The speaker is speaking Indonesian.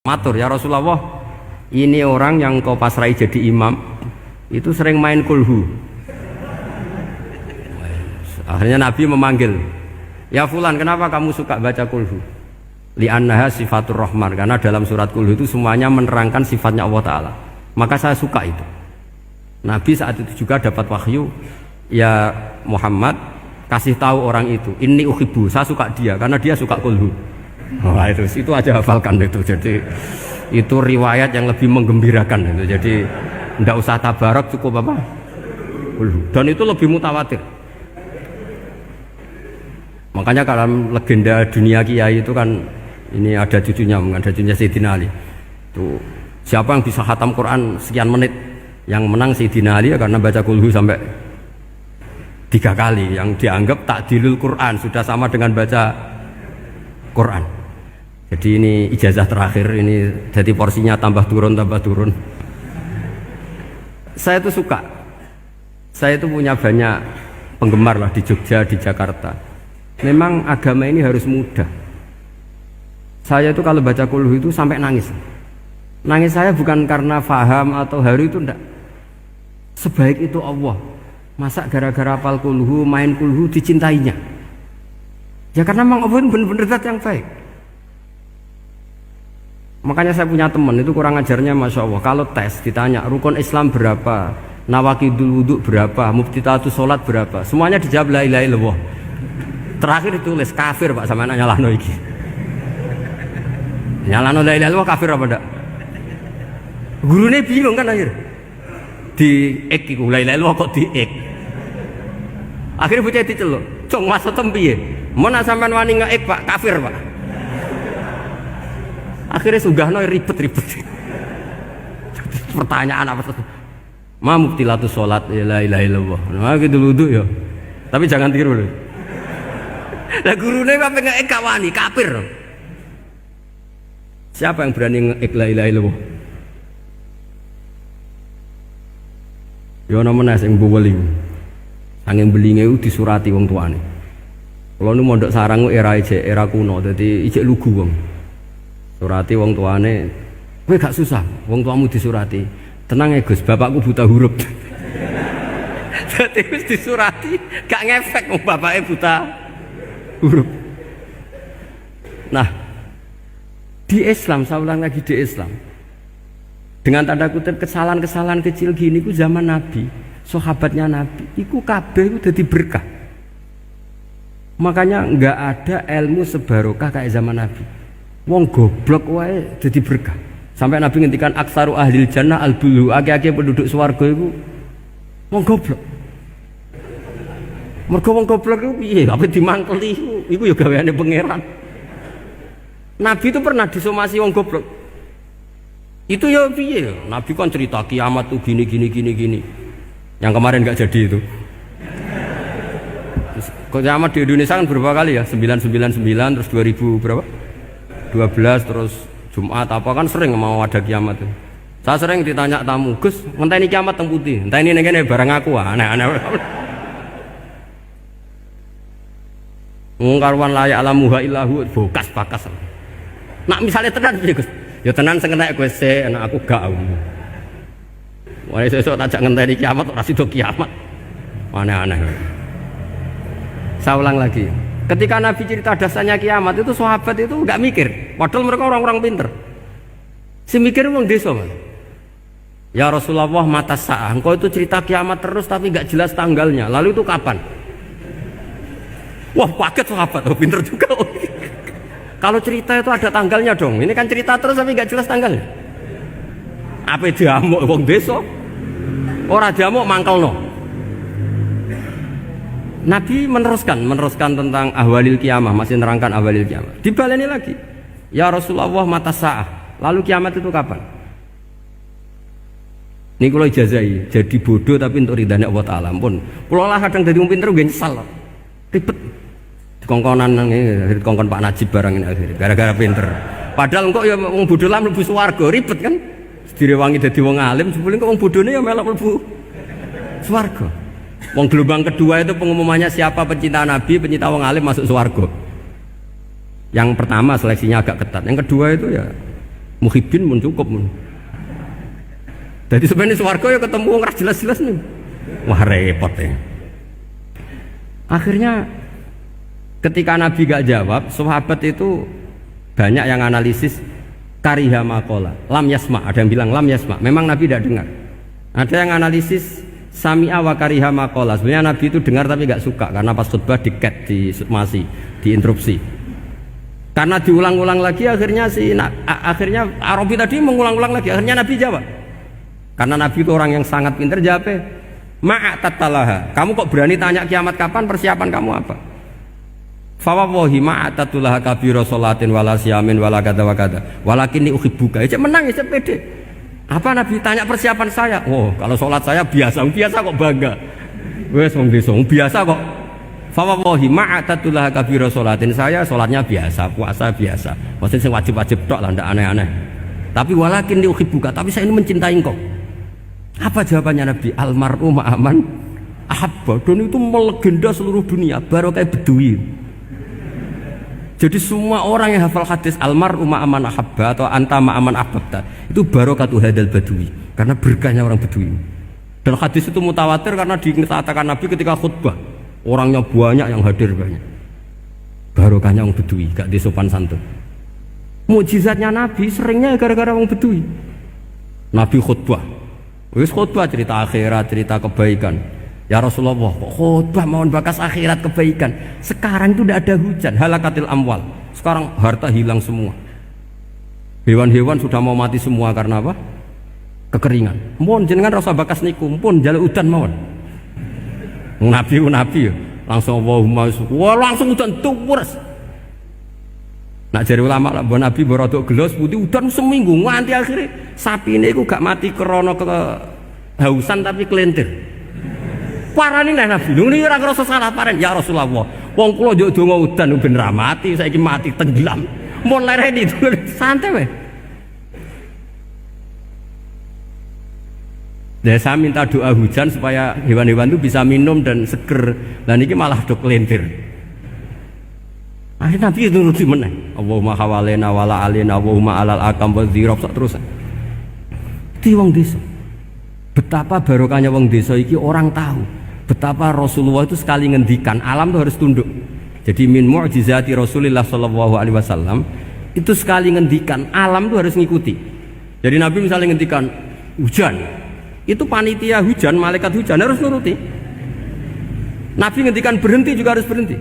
Matur, ya Rasulullah, ini orang yang kau pasrai jadi imam itu sering main kulhu. Akhirnya Nabi memanggil, ya Fulan, kenapa kamu suka baca kulhu? Li'annaha sifatur rahman, karena dalam surat kulhu itu semuanya menerangkan sifatnya Allah Ta'ala. Maka saya suka itu. Nabi saat itu juga dapat wahyu, ya Muhammad, kasih tahu orang itu, inni uhibbu, saya suka dia karena dia suka kulhu. Wah, itu aja hafalkan itu. Jadi itu riwayat yang lebih menggembirakan itu. Jadi tidak usah tabarak, cukup apa? Kulhu. Dan itu lebih mutawatir. Makanya kalau legenda dunia kiai itu kan ini ada cucunya Sayyidina Ali. Itu siapa yang bisa khatam Quran sekian menit, yang menang Sayyidina Ali ya, karena baca kulhu sampai 3 kali, yang dianggap takdilul Quran, sudah sama dengan baca Quran. Jadi ini ijazah terakhir, ini jadi porsinya tambah turun. Saya itu suka, saya itu punya banyak penggemar lah di Jogja, di Jakarta. Memang agama ini harus mudah. Saya itu kalau baca kulhu itu sampai nangis. Nangis saya bukan karena faham atau haru, itu enggak. Sebaik itu Allah, masa gara-gara hafal kulhu, main kulhu dicintainya? Ya karena memang Allah benar-benar zat yang baik. Makanya saya punya teman itu kurang ajarnya, masya Allah. Kalau tes ditanya rukun Islam berapa, nawakidul wudhu berapa, muftitatus sholat berapa, semuanya dijawab la ilaha illallah. Terakhir ditulis kafir Pak, sama anak nyalano iki. Nyalano la ilaha illallah kafir apa enggak? Gurunya bingung kan akhir. Di ek iku la ilaha illallah kok di ek. Akhirnya bocah diceluk, "Cung maksud tempiye? Mun sampean wani nge-ek Pak, kafir Pak." Akhirnya sugahno ribet-ribet. Pertanyaan apa tuh? Ma mubtilatus sholat la ilaha illallah. Nah gitu wudu ya. Tapi jangan tiru loh. Lah gurune kok nge-ek wani kafir. Siapa yang berani nge-ek la ilaha illallah? Ya namanya sing buweling. Angin belinge itu disurati wong tuane. Kalau nu mondok sarang era kuno, jadi ijek lugu wong. Surati wong tuane, kowe gak susah, wong tuamu disurati. Tenang ya Gus, bapakku buta huruf. Jadi wis disurati, gak ngefek wong bapaknya buta huruf. Nah, di Islam, saya ulang lagi, di Islam, dengan tanda kutip kesalahan-kesalahan kecil gini ku zaman Nabi, sahabatnya Nabi, iku kabeh ku dadi berkah. Makanya enggak ada ilmu sebarokah kayak zaman Nabi. Wong goblok wae dadi berkah. Sampai Nabi ngendikan aksaru ahlil jannah al-bulu, akeh-akeh penduduk swarga iku wong goblok. Mergo wong goblok iku piye? Apa dimangkeli iku ya gaweane pangeran. Nabi itu pernah disomasi wong goblok. Itu ya piye? Nabi kan cerita kiamat tuh gini. Yang kemarin enggak jadi itu. Kiamat di Indonesia kan berapa kali ya? 999 terus 2000 berapa? 12 terus Jumat apa kan sering mau ada kiamat itu. Saya sering ditanya tamu, Gus, ngenteni kiamat teng putih. Enteni ning kene barang aku aneh-aneh. Ngkarwan layak alamuha illahu bokas bakas. Nak misalnya tenan piye Gus? Ya tenan sing entek kowe sik, anak aku gak. Wah sesuk tak jak ngenteni kiamat ora sida kiamat. Aneh-aneh. Saya ulang lagi. Ketika Nabi cerita dasarnya kiamat itu sahabat itu nggak mikir, padahal mereka orang-orang pinter. Si mikir wong desa man. Ya Rasulullah mata sa'ah, engkau itu cerita kiamat terus tapi nggak jelas tanggalnya. Lalu itu kapan? Wah kaget sahabat, oh pinter juga. Kalau cerita itu ada tanggalnya dong. Ini kan cerita terus tapi nggak jelas tanggalnya. Apa diamuk wong desa? Ora diamuk mangkelno. Nabi meneruskan tentang ahwalil kiamah, masih nerangkan ahwalil kiamah. Dibaleni lagi. Ya Rasulullah mata sa'ah. Lalu kiamat itu kapan? Ini kalau ijazai, jadi bodoh tapi untuk ridhanya Allah Ta'ala. Ampun. Kalau lah kadang jadi pinter gue nyesal. Ribet. Dikongkonan dikongkon Pak Najib barang ini akhirnya. Gara-gara pinter. Padahal kok ya wong bodoh lah mlebu swarga, ribet kan? Direwangi dadi wong alim, sebelum kok wong bodohne ya melok mlebu swarga. Wong gelombang kedua itu pengumumannya siapa pencinta Nabi, pencinta wong alim masuk swarga. Yang pertama seleksinya agak ketat, yang kedua itu ya Muhibbin mun cukup mun. Jadi sebenarnya swarga ya ketemu wong ra jelas-jelas nih. Wah repot ya. Akhirnya ketika Nabi gak jawab, sahabat itu banyak yang analisis kariha maqala, lam yasma, ada yang bilang lam yasma, memang Nabi tidak dengar. Ada yang analisis sami'a wa kariha maqala, sebenarnya Nabi itu dengar tapi gak suka karena pas khutbah di-cut, diinterupsi. Karena diulang-ulang lagi akhirnya akhirnya Arabi tadi mengulang-ulang lagi, akhirnya Nabi jawab. Karena Nabi itu orang yang sangat pintar, jawabnya ma'atatalaha, kamu kok berani tanya kiamat kapan, persiapan kamu apa? Fawawahi ma'atatulaha kabira sholatin wala siyamin wala kada wa kada walakinni uhibbuka. Ya menang ya pede. Apa Nabi tanya persiapan saya? Oh kalau sholat saya biasa kok bangga. Wes wong desa biasa kok. Fawawahi ma'atatulaha kabira sholatin, saya sholatnya biasa, puasa biasa. Maksudnya sing wajib-wajib tok lah, ndak aneh-aneh. Tapi walakinni uhibbuka, tapi saya ini mencintai engkau. Apa jawabannya Nabi? Almar'u ma'aman ahabba. Dan itu melegenda seluruh dunia, baru kayak Bedui. Jadi semua orang yang hafal hadis almar'u ma'aman ahabba atau anta ma'aman ahbabta, itu barokatu hadal badui, karena berkahnya orang Bedui. Dan hadis itu mutawatir karena dikatakan Nabi ketika khutbah, orangnya banyak yang hadir banyak. Barokahnya orang Bedui, gak disopan santun. Mukjizatnya Nabi seringnya gara-gara orang Bedui. Nabi khutbah, wis khutbah cerita akhirat, cerita kebaikan. Ya Rasulullah, kok khutbah mohon bakas akhirat kebaikan. Sekarang itu tidak ada hujan, halakatil amwal. Sekarang harta hilang semua. Hewan-hewan sudah mau mati semua karena apa? Kekeringan. Mohon jenengan rasa bakas niku, pun jaluk udan mawon. Nabi langsung Allahumma wah langsung udan tuwres. Nak jari ulama lah, buat Nabi berodok gelos putih udan seminggu nganti akhirnya sapi ini gak mati krono kehausan tapi kelentir. Parani nih Nabi, ini orang ngerasa salah paren. Ya Rasulullah, wong kulo jauh donga udan ben ra mati, saiki mati tenggelam. Mun lereni itu santai weh. Dan saya minta doa hujan supaya hewan-hewan itu bisa minum dan seger. Dan ini malah dok kelentir. Akhirnya Nabi itu nuruti meneh. Allahumma hawalena wala alena Allahumma alal akam wa dzirab terus. Itu wong desa. Betapa barokahnya wong desa iki orang tahu. Betapa Rasulullah itu sekali ngendikan alam itu harus tunduk. Jadi min mu'jizati Rasulullah sallallahu alaihi wasallam itu sekali ngendikan alam itu harus ngikuti. Jadi Nabi misalnya ngendikan hujan, itu panitia hujan, malaikat hujan harus nuruti. Nabi ngendikan berhenti juga harus berhenti.